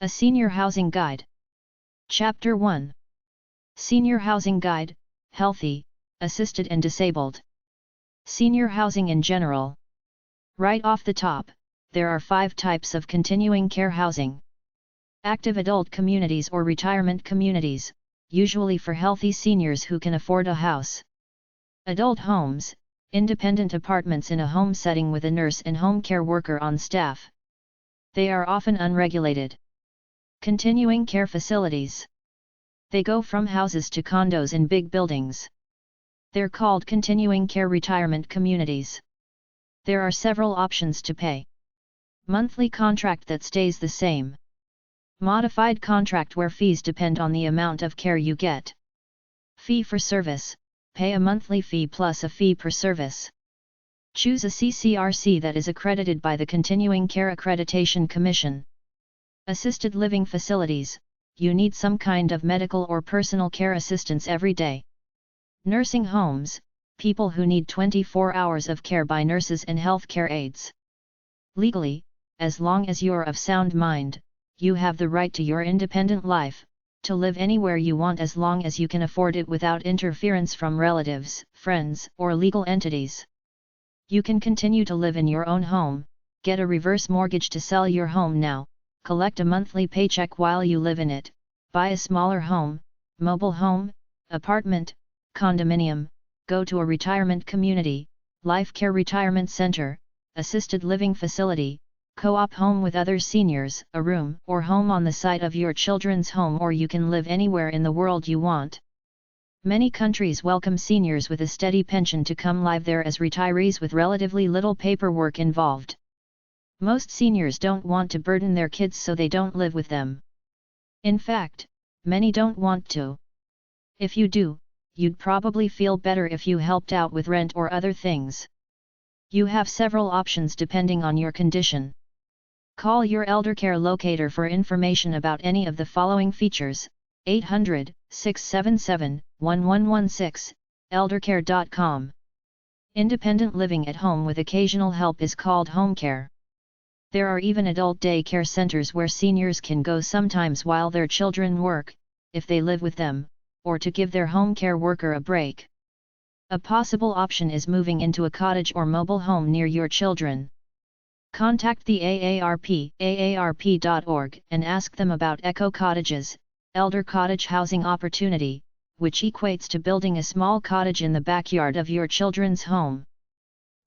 A Senior Housing Guide. Chapter 1. Senior Housing Guide, Healthy, Assisted and Disabled. Senior housing in general. Right off the top, there are 5 types of continuing care housing. Active adult communities or retirement communities, usually for healthy seniors who can afford a house. Adult homes, independent apartments in a home setting with a nurse and home care worker on staff. They are often unregulated. Continuing care facilities. They go from houses to condos in big buildings. They're called continuing care retirement communities. There are several options to pay. Monthly contract that stays the same. Modified contract where fees depend on the amount of care you get. Fee for service, pay a monthly fee plus a fee per service. Choose a CCRC that is accredited by the Continuing Care Accreditation Commission. Assisted living facilities, you need some kind of medical or personal care assistance every day. Nursing homes, people who need 24 hours of care by nurses and healthcare aides. Legally, as long as you're of sound mind, you have the right to your independent life, to live anywhere you want as long as you can afford it without interference from relatives, friends, or legal entities. You can continue to live in your own home, get a reverse mortgage to sell your home now, collect a monthly paycheck while you live in it, buy a smaller home, mobile home, apartment, condominium, go to a retirement community, life care retirement center, assisted living facility, co-op home with other seniors, a room or home on the site of your children's home, or you can live anywhere in the world you want. Many countries welcome seniors with a steady pension to come live there as retirees with relatively little paperwork involved. Most seniors don't want to burden their kids, so they don't live with them. In fact, many don't want to. If you do, you'd probably feel better if you helped out with rent or other things. You have several options depending on your condition. Call your eldercare locator for information about any of the following features: 800-677-1116, eldercare.com. Independent living at home with occasional help is called home care. There are even adult day care centers where seniors can go sometimes while their children work, if they live with them, or to give their home care worker a break. A possible option is moving into a cottage or mobile home near your children. Contact the aarp.org, and ask them about Eco Cottages, Elder Cottage Housing Opportunity, which equates to building a small cottage in the backyard of your children's home.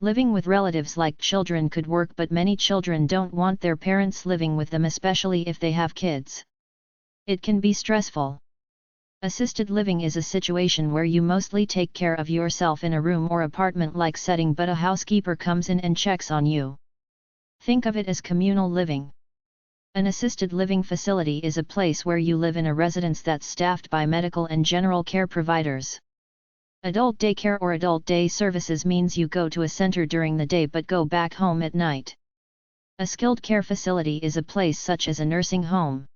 Living with relatives like children could work, but many children don't want their parents living with them, especially if they have kids. It can be stressful. Assisted living is a situation where you mostly take care of yourself in a room or apartment-like setting, but a housekeeper comes in and checks on you. Think of it as communal living. An assisted living facility is a place where you live in a residence that's staffed by medical and general care providers. Adult daycare or adult day services means you go to a center during the day but go back home at night. A skilled care facility is a place such as a nursing home.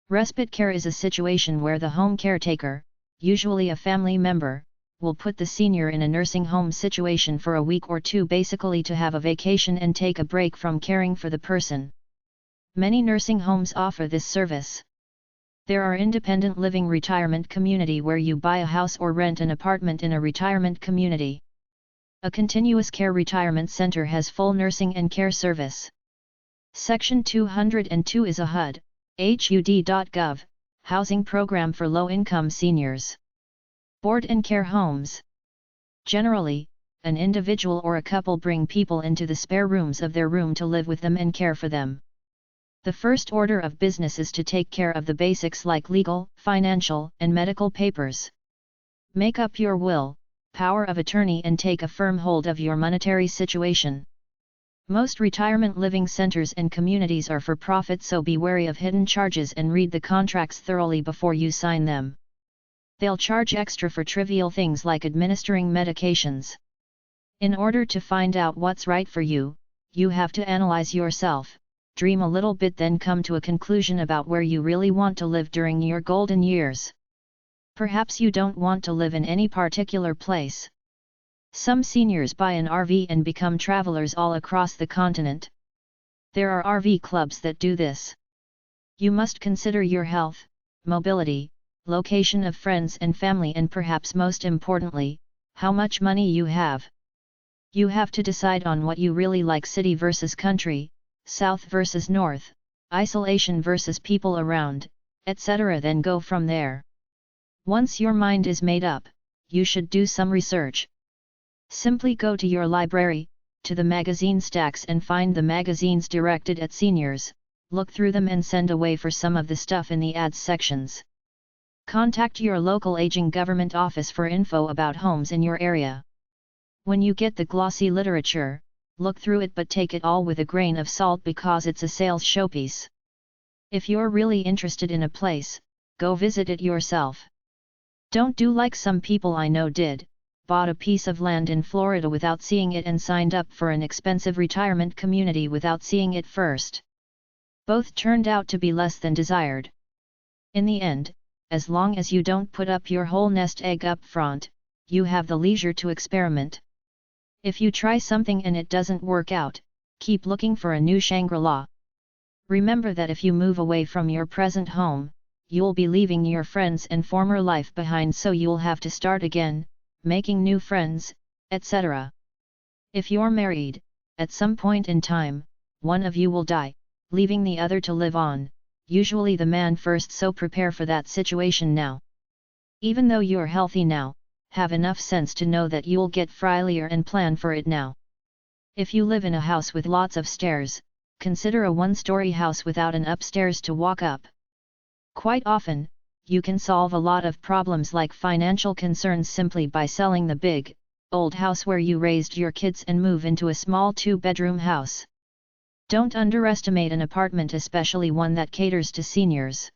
Respite care is a situation where the home caretaker, usually a family member, will put the senior in a nursing home situation for a week or two, basically to have a vacation and take a break from caring for the person. Many nursing homes offer this service. There are independent living retirement community where you buy a house or rent an apartment in a retirement community. A continuous care retirement center has full nursing and care service. Section 202 is a HUD.gov, housing program for low-income seniors. Board and care homes. Generally, an individual or a couple bring people into the spare rooms of their room to live with them and care for them. The first order of business is to take care of the basics like legal, financial, and medical papers. Make up your will, power of attorney, and take a firm hold of your monetary situation. Most retirement living centers and communities are for profit, so be wary of hidden charges and read the contracts thoroughly before you sign them. They'll charge extra for trivial things like administering medications. In order to find out what's right for you, you have to analyze yourself, dream a little bit, then come to a conclusion about where you really want to live during your golden years. Perhaps you don't want to live in any particular place. Some seniors buy an RV and become travelers all across the continent. There are RV clubs that do this. You must consider your health, mobility, location of friends and family, and perhaps most importantly, how much money you have. You have to decide on what you really like: city versus country, south versus north, isolation versus people around, etc. Then go from there. Once your mind is made up, you should do some research. Simply go to your library, to the magazine stacks, and find the magazines directed at seniors, look through them and send away for some of the stuff in the ads sections. Contact your local aging government office for info about homes in your area. When you get the glossy literature, look through it, but take it all with a grain of salt because it's a sales showpiece. If you're really interested in a place, go visit it yourself. Don't do like some people I know did, bought a piece of land in Florida without seeing it and signed up for an expensive retirement community without seeing it first. Both turned out to be less than desired. In the end, as long as you don't put up your whole nest egg up front, you have the leisure to experiment. If you try something and it doesn't work out, keep looking for a new Shangri-La. Remember that if you move away from your present home, you'll be leaving your friends and former life behind, so you'll have to start again, making new friends, etc. If you're married, at some point in time, one of you will die, leaving the other to live on, usually the man first, so prepare for that situation now. Even though you're healthy now, have enough sense to know that you'll get frailier and plan for it now. If you live in a house with lots of stairs, consider a one-story house without an upstairs to walk up. Quite often, you can solve a lot of problems like financial concerns simply by selling the big, old house where you raised your kids and move into a small 2-bedroom house. Don't underestimate an apartment, especially one that caters to seniors.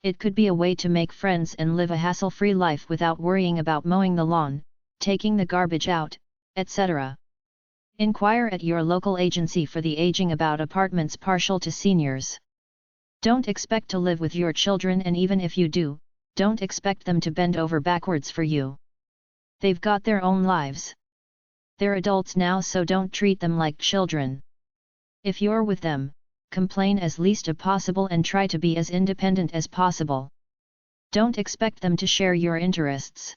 It could be a way to make friends and live a hassle-free life without worrying about mowing the lawn, taking the garbage out, etc. Inquire at your local agency for the aging about apartments partial to seniors. Don't expect to live with your children, and even if you do, don't expect them to bend over backwards for you. They've got their own lives. They're adults now, so don't treat them like children. If you're with them, complain as least as possible and try to be as independent as possible. Don't expect them to share your interests.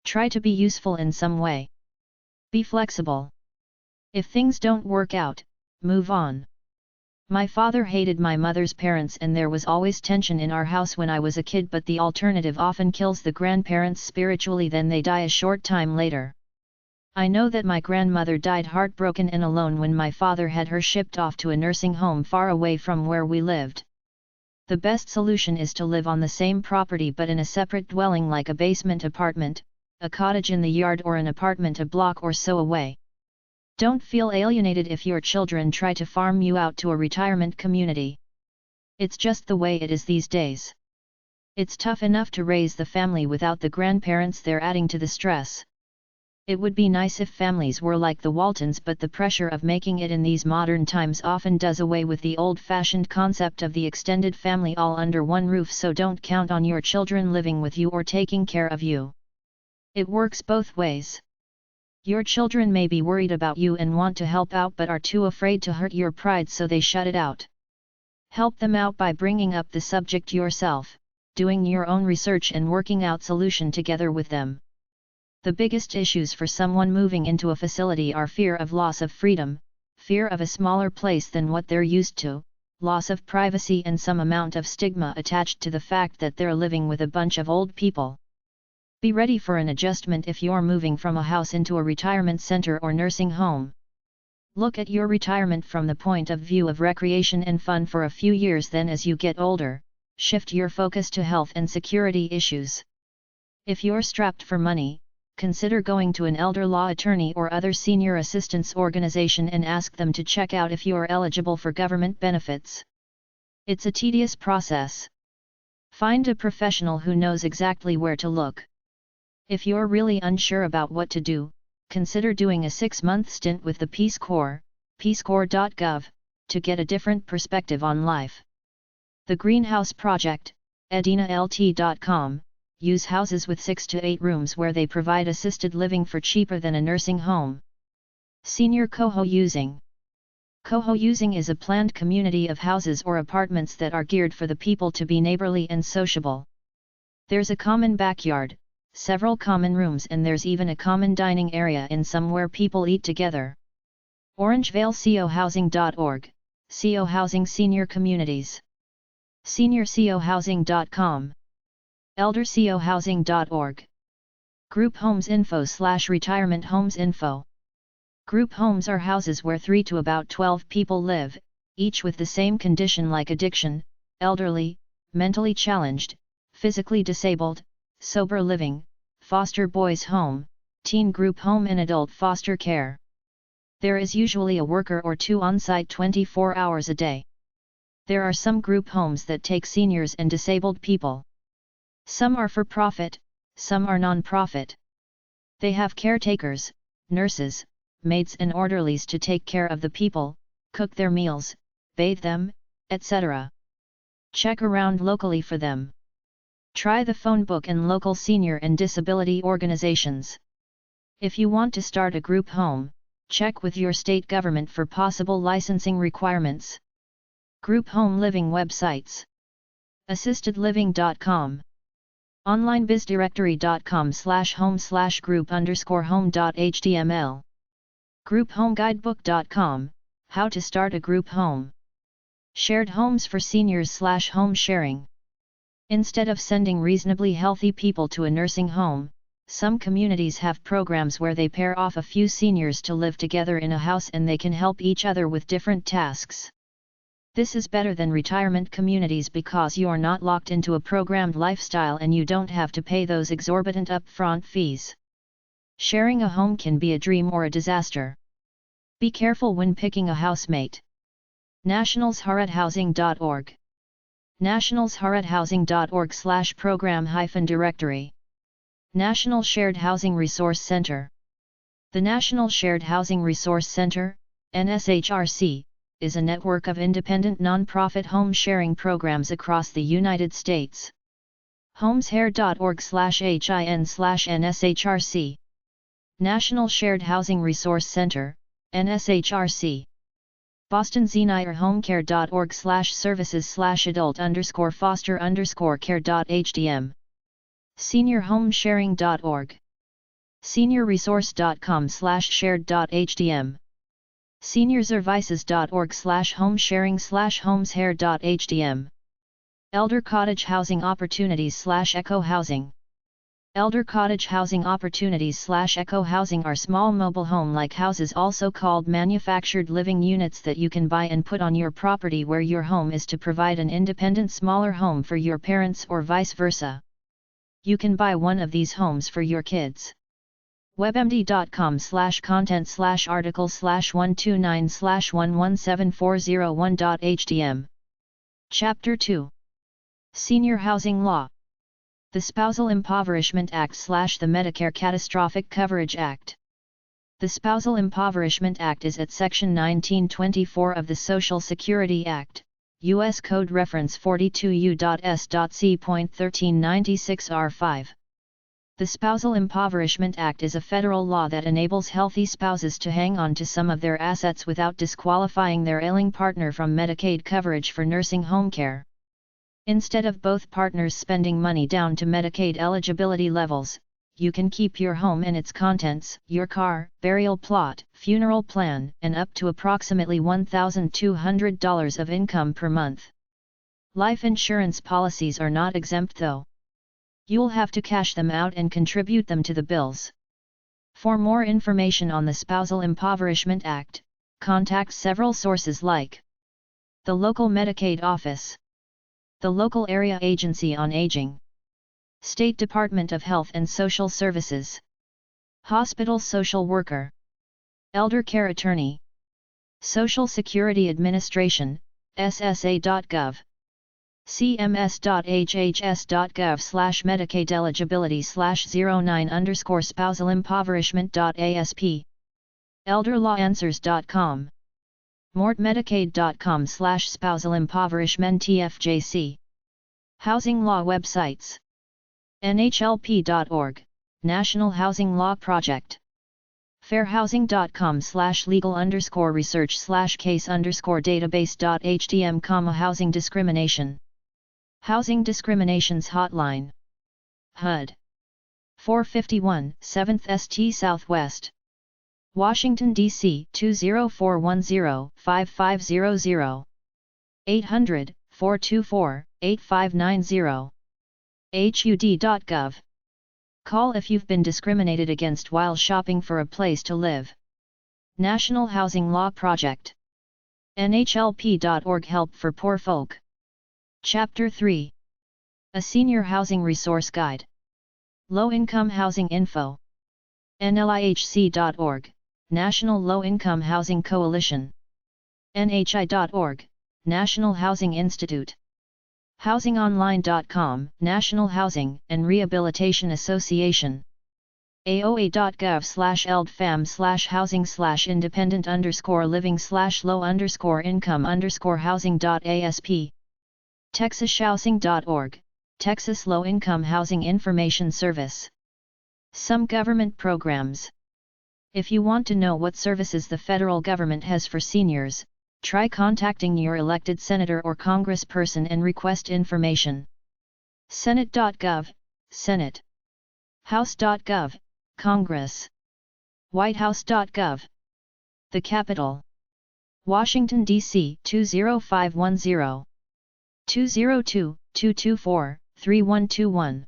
Try to be useful in some way. Be flexible. If things don't work out, move on. My father hated my mother's parents, and there was always tension in our house when I was a kid, but the alternative often kills the grandparents spiritually, then they die a short time later. I know that my grandmother died heartbroken and alone when my father had her shipped off to a nursing home far away from where we lived. The best solution is to live on the same property but in a separate dwelling, like a basement apartment, a cottage in the yard, or an apartment a block or so away. Don't feel alienated if your children try to farm you out to a retirement community. It's just the way it is these days. It's tough enough to raise the family without the grandparents there adding to the stress. It would be nice if families were like the Waltons, but the pressure of making it in these modern times often does away with the old-fashioned concept of the extended family all under one roof, so don't count on your children living with you or taking care of you. It works both ways. Your children may be worried about you and want to help out but are too afraid to hurt your pride, so they shut it out. Help them out by bringing up the subject yourself, doing your own research and working out solution together with them. The biggest issues for someone moving into a facility are fear of loss of freedom, fear of a smaller place than what they're used to, loss of privacy, and some amount of stigma attached to the fact that they're living with a bunch of old people. Be ready for an adjustment if you're moving from a house into a retirement center or nursing home. Look at your retirement from the point of view of recreation and fun for a few years, then as you get older, shift your focus to health and security issues. If you're strapped for money, consider going to an elder law attorney or other senior assistance organization and ask them to check out if you're eligible for government benefits. It's a tedious process. Find a professional who knows exactly where to look. If you're really unsure about what to do, consider doing a 6-month stint with the Peace Corps, peacecorps.gov, to get a different perspective on life. The Greenhouse Project, edinaLT.com, use houses with 6 to 8 rooms where they provide assisted living for cheaper than a nursing home. Senior Coho using Co-housing is a planned community of houses or apartments that are geared for the people to be neighborly and sociable. There's a common backyard, several common rooms, and there's even a common dining area in some where people eat together. Orangevale cohousing.org, CO Housing Senior Communities. SeniorCohousing.com. ElderCohousing.org. Group Homes Info/Retirement Homes Info. Group homes are houses where 3 to about 12 people live, each with the same condition like addiction, elderly, mentally challenged, physically disabled, sober living, foster boys home, teen group home and adult foster care. There is usually a worker or two on site 24 hours a day. There are some group homes that take seniors and disabled people. Some are for profit, some are non-profit. They have caretakers, nurses, maids and orderlies to take care of the people, cook their meals, bathe them, etc. Check around locally for them. Try the phone book and local senior and disability organizations. If you want to start a group home, check with your state government for possible licensing requirements. Group home living websites. assistedliving.com. onlinebizdirectory.com/home/group_home.html. grouphomeguidebook.com, how to start a group home. Shared homes for seniors/home sharing. Instead of sending reasonably healthy people to a nursing home, some communities have programs where they pair off a few seniors to live together in a house and they can help each other with different tasks. This is better than retirement communities because you're not locked into a programmed lifestyle and you don't have to pay those exorbitant upfront fees. Sharing a home can be a dream or a disaster. Be careful when picking a housemate. nationalsharedhousing.org. nationalsharedhousing.org/program-directory. National Shared Housing Resource Center. The National Shared Housing Resource Center, NSHRC, is a network of independent nonprofit home sharing programs across the United States. homeshare.org/hin/NSHRC. National Shared Housing Resource Center, NSHRC. bostonzenire-homecare.org/services/adult_foster_care.hdm. seniorhomesharing.org. seniorresource.com/shared.hdm. seniorservices.org/homesharing/homeshare.hdm. Elder Cottage Housing Opportunities/Eco Housing. Elder Cottage Housing Opportunities/Eco Housing are small mobile home-like houses, also called manufactured living units, that you can buy and put on your property where your home is to provide an independent smaller home for your parents or vice versa. You can buy one of these homes for your kids. webmd.com/content/article/129/117401.htm. Chapter 2. Senior Housing Law. The Spousal Impoverishment Act/the Medicare Catastrophic Coverage Act. The Spousal Impoverishment Act is at Section 1924 of the Social Security Act, U.S. Code Reference 42U.S.C.1396 R5. The Spousal Impoverishment Act is a federal law that enables healthy spouses to hang on to some of their assets without disqualifying their ailing partner from Medicaid coverage for nursing home care. Instead of both partners spending money down to Medicaid eligibility levels, you can keep your home and its contents, your car, burial plot, funeral plan, and up to approximately $1,200 of income per month. Life insurance policies are not exempt though. You'll have to cash them out and contribute them to the bills. For more information on the Spousal Impoverishment Act, contact several sources like the local Medicaid office, the local area agency on aging, State Department of Health and Social Services, hospital social worker, elder care attorney, Social Security Administration, ssa.gov. cms.hhs.gov/Medicaid eligibility/09_spousal impoverishment.asp. elderlawanswers.com. mortmedicaid.com/spousal impoverishment tfjc. Housing law websites. NHLP.org, National Housing Law Project. fairhousing.com/legal_research/case_database.htm, housing discrimination. Housing discriminations hotline. HUD 451, 7th St. Southwest, Washington, D.C. 20410-5500, 800-424-8590, HUD.gov. Call if you've been discriminated against while shopping for a place to live. National Housing Law Project. NHLP.org, Help for Poor Folk. Chapter 3. A Senior Housing Resource Guide. Low-Income Housing Info. NLIHC.org, National Low-Income Housing Coalition. NHI.org, National Housing Institute. HousingOnline.com, National Housing and Rehabilitation Association. AOA.gov/eld-fam/housing/independent_living/low_income_housing.asp. TexasHousing.org, Texas Low-Income Housing Information Service. Some government programs. If you want to know what services the federal government has for seniors, try contacting your elected senator or congressperson and request information. Senate.gov, Senate. House.gov, Congress. Whitehouse.gov. The Capitol. Washington, D.C. 20510. 202-224-3121.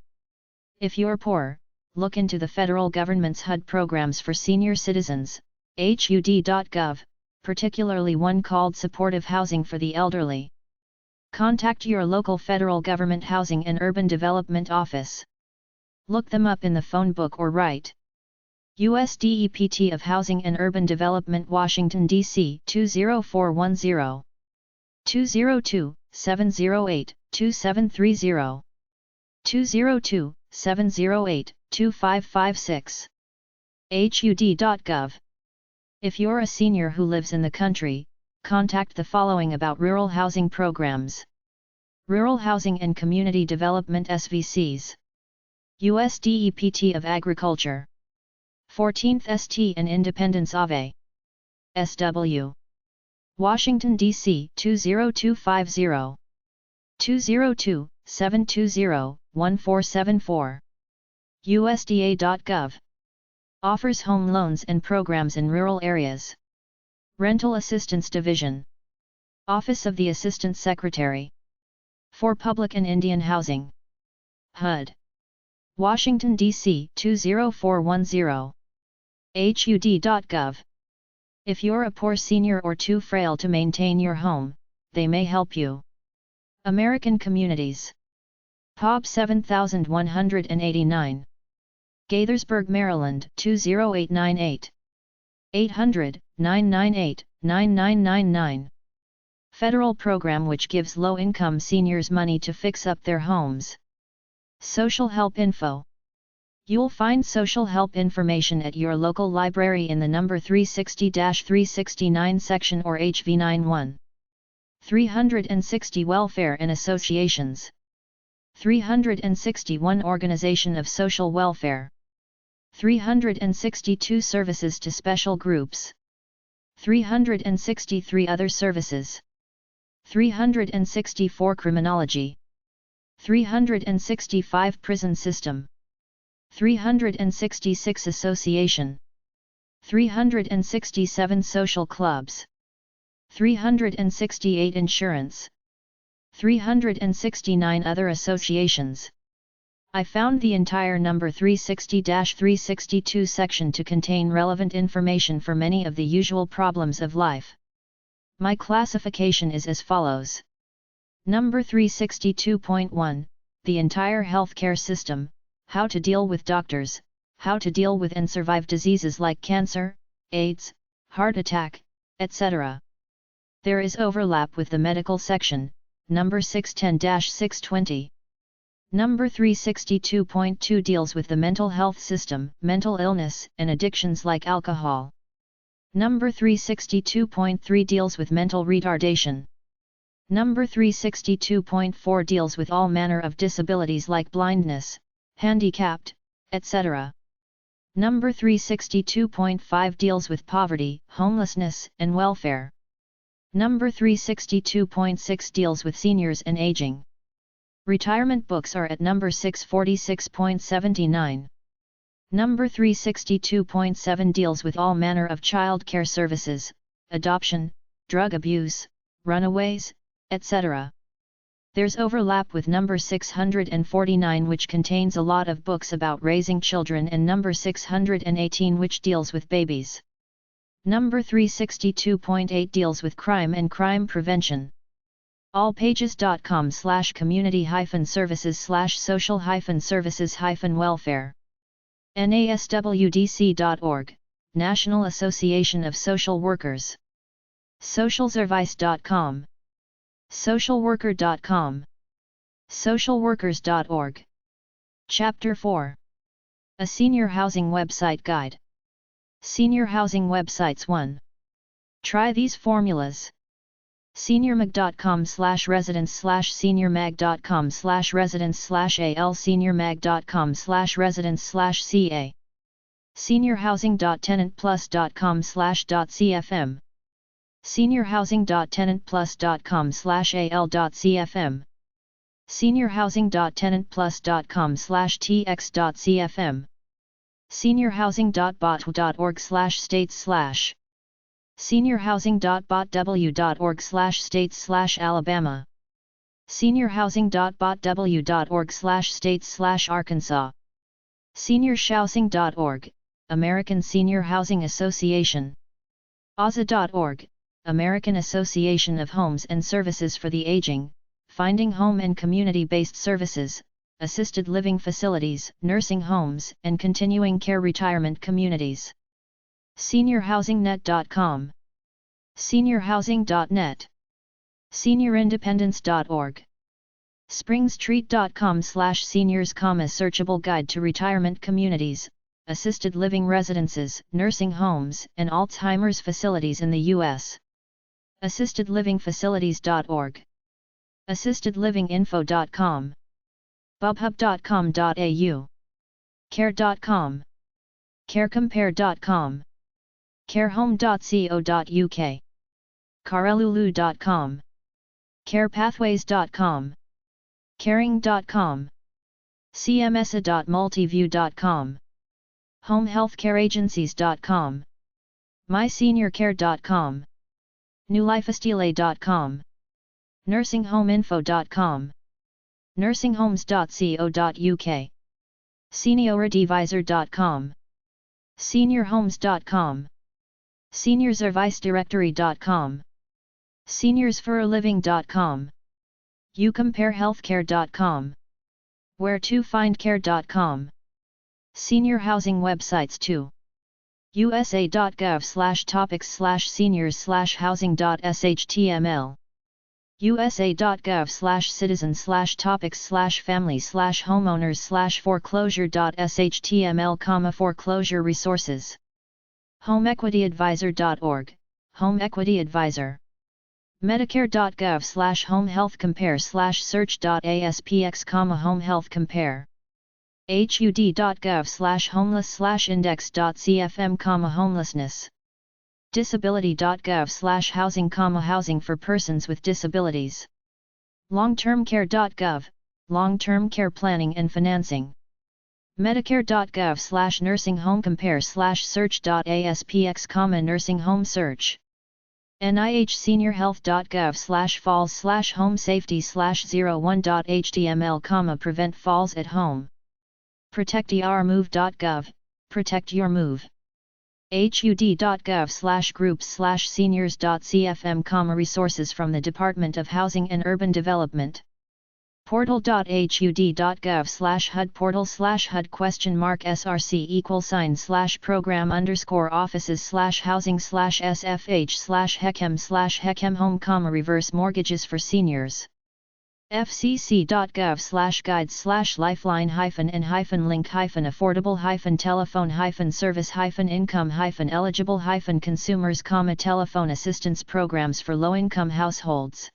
If you're poor, look into the federal government's HUD programs for senior citizens, HUD.gov, particularly one called Supportive Housing for the Elderly. Contact your local federal government Housing and Urban Development Office. Look them up in the phone book or write. U.S. DEPT of Housing and Urban Development, Washington, D.C. 20410. 202-708-2730. 202-708-2556. HUD.gov. If you're a senior who lives in the country, contact the following about rural housing programs. Rural Housing and Community Development SVCs. U.S. DEPT of Agriculture. 14th St. and Independence Ave. SW. Washington, D.C. 20250. 202-720-1474. USDA.gov. Offers home loans and programs in rural areas. Rental Assistance Division. Office of the Assistant Secretary. For Public and Indian Housing. HUD. Washington, D.C. 20410. HUD.gov. If you're a poor senior or too frail to maintain your home, they may help you. American Communities. POB 7189. Gaithersburg, Maryland 20898. 800-998-9999. Federal program which gives low-income seniors money to fix up their homes. Social Help Info. You'll find social help information at your local library in the number 360-369 section or HV91. 360 Welfare and Associations. 361 Organization of Social Welfare. 362 Services to Special Groups. 363 Other Services. 364 Criminology. 365 Prison System. 366 Association. 367 Social Clubs. 368 Insurance. 369 Other Associations. I found the entire number 360-362 section to contain relevant information for many of the usual problems of life. My classification is as follows. Number 362.1, the entire healthcare system, how to deal with doctors, how to deal with and survive diseases like cancer, AIDS, heart attack, etc. There is overlap with the medical section, number 610-620. Number 362.2 deals with the mental health system, mental illness, and addictions like alcohol. Number 362.3 deals with mental retardation. Number 362.4 deals with all manner of disabilities like blindness, handicapped, etc. Number 362.5 deals with poverty, homelessness, and welfare. Number 362.6 deals with seniors and aging. Retirement books are at number 646.79. Number 362.7 deals with all manner of child care services, adoption, drug abuse, runaways, etc. There's overlap with number 649, which contains a lot of books about raising children, and number 618, which deals with babies. Number 362.8 deals with crime and crime prevention. allpages.com/community-services/social-services-welfare. NASWDC.org, National Association of Social Workers. socialservice.com. socialworker.com. socialworkers.org. Chapter 4. A Senior Housing Website Guide. Senior Housing Websites 1. Try these formulas. seniormag.com/residence/seniormag.com/residence/al seniormag.com/residence/ca seniorhousing.tenantplus.com/.cfm seniorhousing.tenantplus.com/al.cfm seniorhousing.tenantplus.com/tx.cfm seniorhousing.bot.org/states/ seniorhousing.botw.org/states/Alabama seniorhousing.botw.org/states/Arkansas seniorhousing.org, American Senior Housing Association. ASA.org, American Association of Homes and Services for the Aging, finding home and community-based services, assisted living facilities, nursing homes, and continuing care retirement communities. SeniorHousingNet.com. SeniorHousing.net. SeniorIndependence.org. SpringStreet.com/seniors, searchable guide to retirement communities, assisted living residences, nursing homes, and Alzheimer's facilities in the U.S. AssistedLivingFacilities.org. AssistedLivingInfo.com. BubHub.com.au. Care.com. CareCompare.com. CareHome.co.uk. Carelulu.com. CarePathways.com. Caring.com. CMSA.multiview.com. HomeHealthCareAgencies.com. MySeniorCare.com. NewLifeStile.com. NursingHomeInfo.com. nursinghomes.co.uk. SeniorAdvisor.com. SeniorHomes.com. SeniorsAdviceDirectory.com. SeniorsForALiving.com. YouCompareHealthcare.com. WhereToFindCare.com. Senior Housing Websites 2. USA.gov/topics/seniors/housing.html. USA.gov/citizens/topics/families/homeowners/foreclosure.html, foreclosure resources. HomeEquityAdvisor.org, Home Equity Advisor. Medicare.gov/homehealthcompare/search.aspx, homehealthcompare. HUD.gov/homeless/index.cfm, homelessness. Disability.gov/housing, housing for persons with disabilities. Longtermcare.gov, long-term care planning and financing. Medicare.gov/nursinghomecompare/search.aspx, nursing home search. NIH/seniorhealth.gov/fall/home-safety/01.html, prevent falls at home. ProtectYourMove.gov, protect your move. HUD.gov/groups/seniors.cfm, resources from the Department of Housing and Urban Development. Portal.hud.gov/HUD, portal/HUD?src=sign/program_offices/housing/sfh/hechem home, reverse mortgages for seniors. fcc.gov/guide/lifeline-and-link-affordable-telephone-service-income-eligible-consumers, telephone assistance programs for low-income households.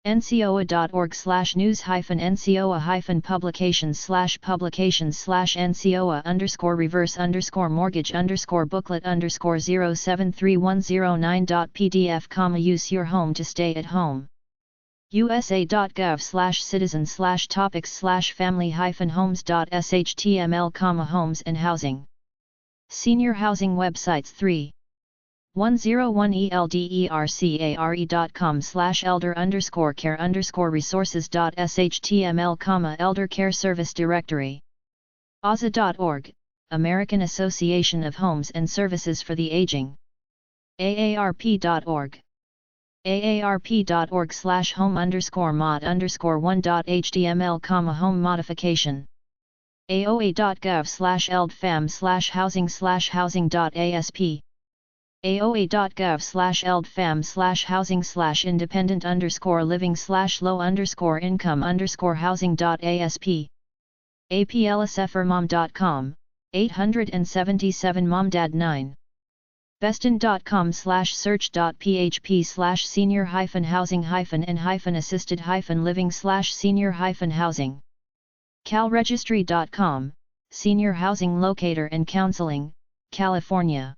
ncoa.org/news-publications/publications/ncoa_reverse_mortgage_booklet_0731009.pdf, use your home to stay at home. usa.gov/citizen/topics/family-homes.html, homes and housing. Senior housing websites 3. 101eldercare.com/elder_care_resources.html, elder care service directory. ASA.org, American Association of Homes and Services for the Aging. AARP.org. AARP.org/home_mod_1.html, home modification. AOA.gov/eldfam/housing/housing.asp. AOA.gov/eldfam/housing/independent_living/low_income_housing.asp. APLSFRMOM.com, 877-MOMDAD9. Beston.com/search.php/senior-housing-and-assisted-living/senior-housing. CalRegistry.com, Senior Housing Locator and Counseling, California.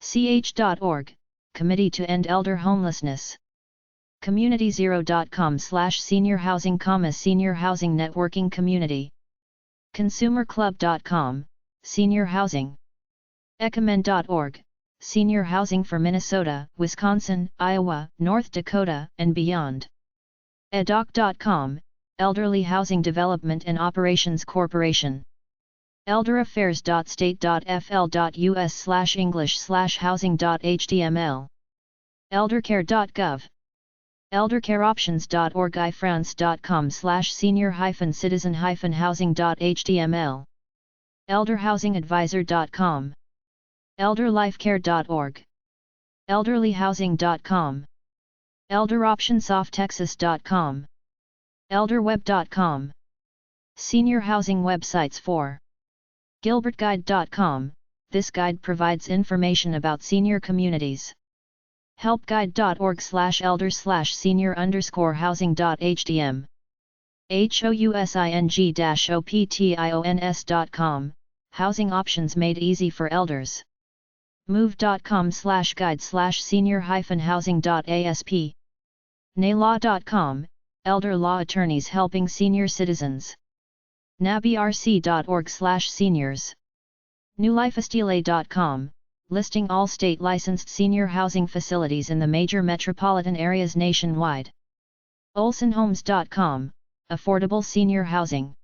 CH.org, Committee to End Elder Homelessness. CommunityZero.com/senior housing, senior housing networking community. ConsumerClub.com, Senior Housing. Ecomen.org, Senior Housing for Minnesota, Wisconsin, Iowa, North Dakota, and beyond. EDOC.com, Elderly Housing Development and Operations Corporation. elderaffairs.state.fl.us/english/housing.html. eldercare.gov. eldercareoptions.org. ifrance.com/senior-citizen-housing.html. elderhousingadvisor.com. elderlifecare.org. elderlyhousing.com. elderoptionsoftexas.com. elderweb.com. Senior housing websites 4. gilbertguide.com, this guide provides information about senior communities. helpguide.org/elder/senior_housing.htm. housing-options.com, housing options made easy for elders. move.com/guide/senior-housing.asp. naylaw.com, elder law attorneys helping senior citizens. nabrc.org/seniors. newlifeestile.com, listing all state licensed senior housing facilities in the major metropolitan areas nationwide. olsonhomes.com, affordable senior housing.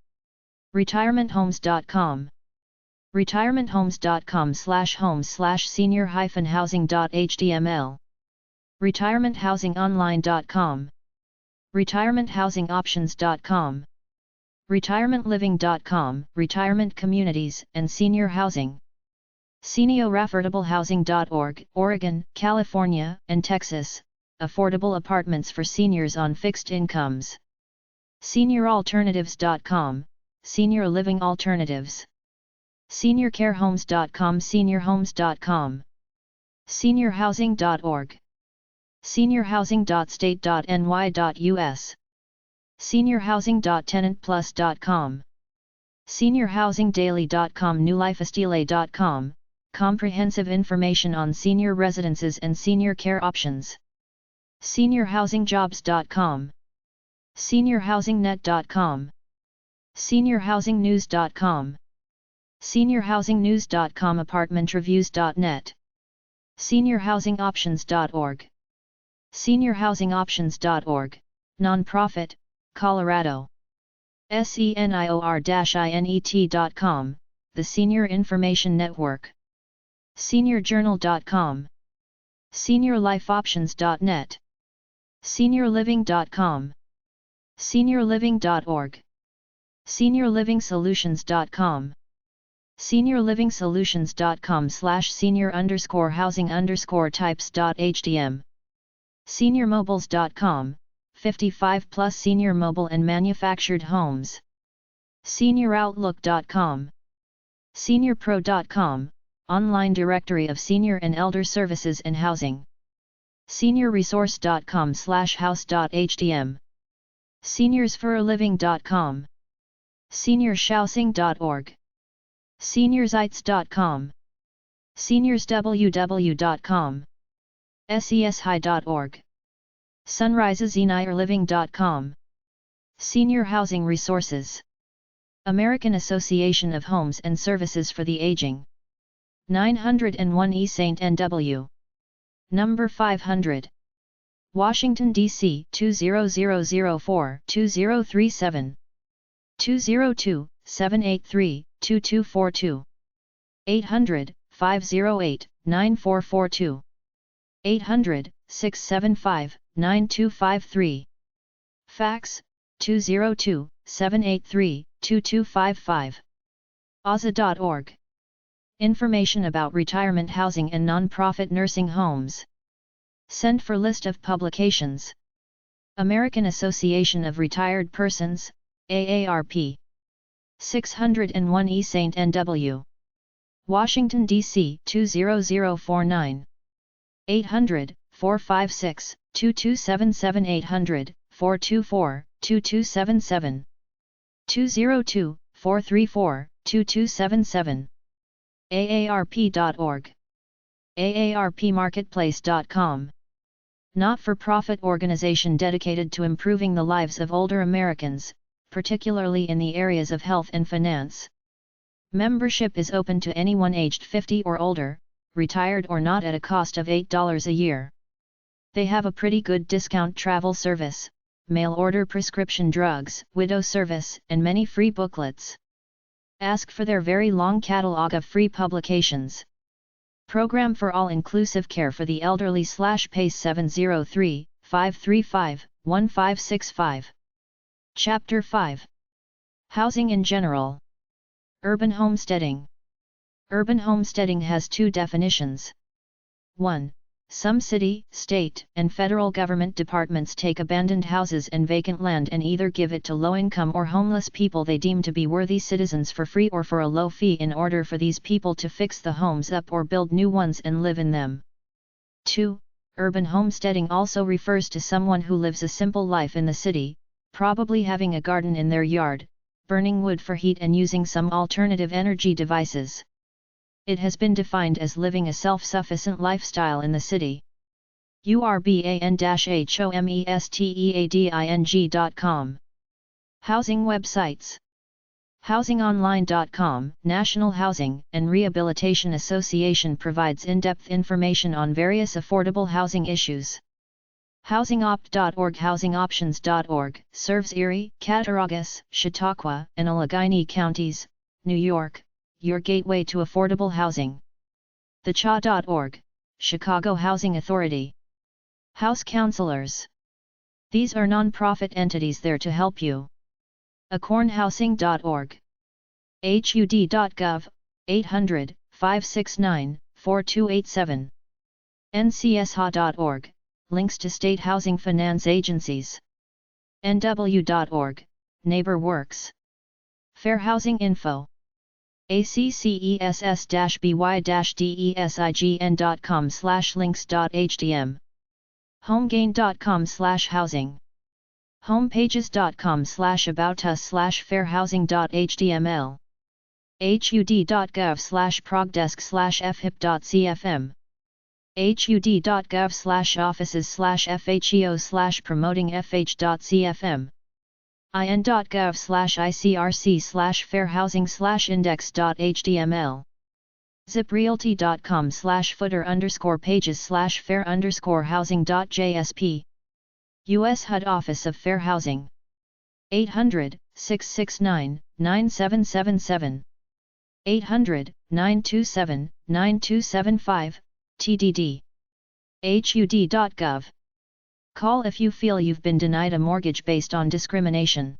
retirementhomes.com. retirementhomes.com/homes/senior-housing.html. retirementhousingonline.com. retirementhousingoptions.com. retirementliving.com, retirement communities and senior housing. senioraffordablehousing.org, Oregon, California, and Texas, affordable apartments for seniors on fixed incomes. senioralternatives.com, senior living alternatives. seniorcarehomes.com, seniorhomes.com. seniorhousing.org. seniorhousing.state.ny.us. seniorhousing.tenantplus.com. seniorhousingdaily.com. newlifeestile.com, comprehensive information on senior residences and senior care options. seniorhousingjobs.com. seniorhousingnet.com. seniorhousingnews.com. seniorhousingnews.com. apartmentreviews.net. seniorhousingoptions.org. seniorhousingoptions.org, nonprofit, Colorado. senior-inet.com, the Senior Information Network. seniorjournal.com. seniorlifeoptions.net. seniorliving.com. seniorliving.org. seniorlivingsolutions.com. seniorlivingsolutions.com/senior_housing_types.htm. seniormobiles.com, 55 plus senior mobile and manufactured homes. senioroutlook.com. seniorpro.com, online directory of senior and elder services and housing. seniorresource.com/house.hdm, seniorsforaliving.com, seniorshousing.org, seniorsites.com, seniorsww.com, seshigh.org, sunriseseniorliving.com, Senior Housing Resources, American Association of Homes and Services for the Aging, 901 E St. N.W. Number 500. Washington, D.C. 20004-2037, 202-783-2242, 800-508-9442, 800-675-9253. Fax, 202-783-2255. AZA.org. Information about retirement housing and non-profit nursing homes. Send for list of publications. American Association of Retired Persons, AARP. 601 E St. N.W. Washington, D.C. 20049. 800-456-2277 800-424-2277. 202-434-2277. AARP.org. AARPmarketplace.com. Not-for-profit organization dedicated to improving the lives of older Americans, particularly in the areas of health and finance. Membership is open to anyone aged 50 or older, retired or not, at a cost of $8 a year. They have a pretty good discount travel service, mail-order prescription drugs, widow service, and many free booklets. Ask for their very long catalog of free publications. Program for All-Inclusive Care for the Elderly /PACE 703-535-1565. Chapter 5. Housing in General. Urban Homesteading. Urban homesteading has two definitions. 1. Some city, state, and federal government departments take abandoned houses and vacant land and either give it to low-income or homeless people they deem to be worthy citizens for free or for a low fee in order for these people to fix the homes up or build new ones and live in them. 2. Urban homesteading also refers to someone who lives a simple life in the city, probably having a garden in their yard, burning wood for heat and using some alternative energy devices. It has been defined as living a self-sufficient lifestyle in the city. urban-homesteading.com. Housing websites. HousingOnline.com. National Housing and Rehabilitation Association provides in-depth information on various affordable housing issues. HousingOpt.org. HousingOptions.org serves Erie, Cattaraugus, Chautauqua, and Allegheny counties, New York, your gateway to affordable housing. TheCHA.org, Chicago Housing Authority. House Counselors. These are non-profit entities there to help you. AcornHousing.org. HUD.gov, 800-569-4287. NCSHA.org, links to state housing finance agencies. NW.org, NeighborWorks. Fair Housing Info. access-by-design.com/links.hdm. homegain.com/housing. homepages.com/aboutus/fairhousing.html. hud.gov/progdesk/fhip.cfm. hud.gov/offices/fheo/promoting-fh.cfm. in.gov/icrc/fairhousing/index.html. ziprealty.com/footer_pages/fair_housing.jsp. U.S. HUD Office of Fair Housing. 800-669-9777. 800-927-9275, TDD. HUD.gov. Call if you feel you've been denied a mortgage based on discrimination.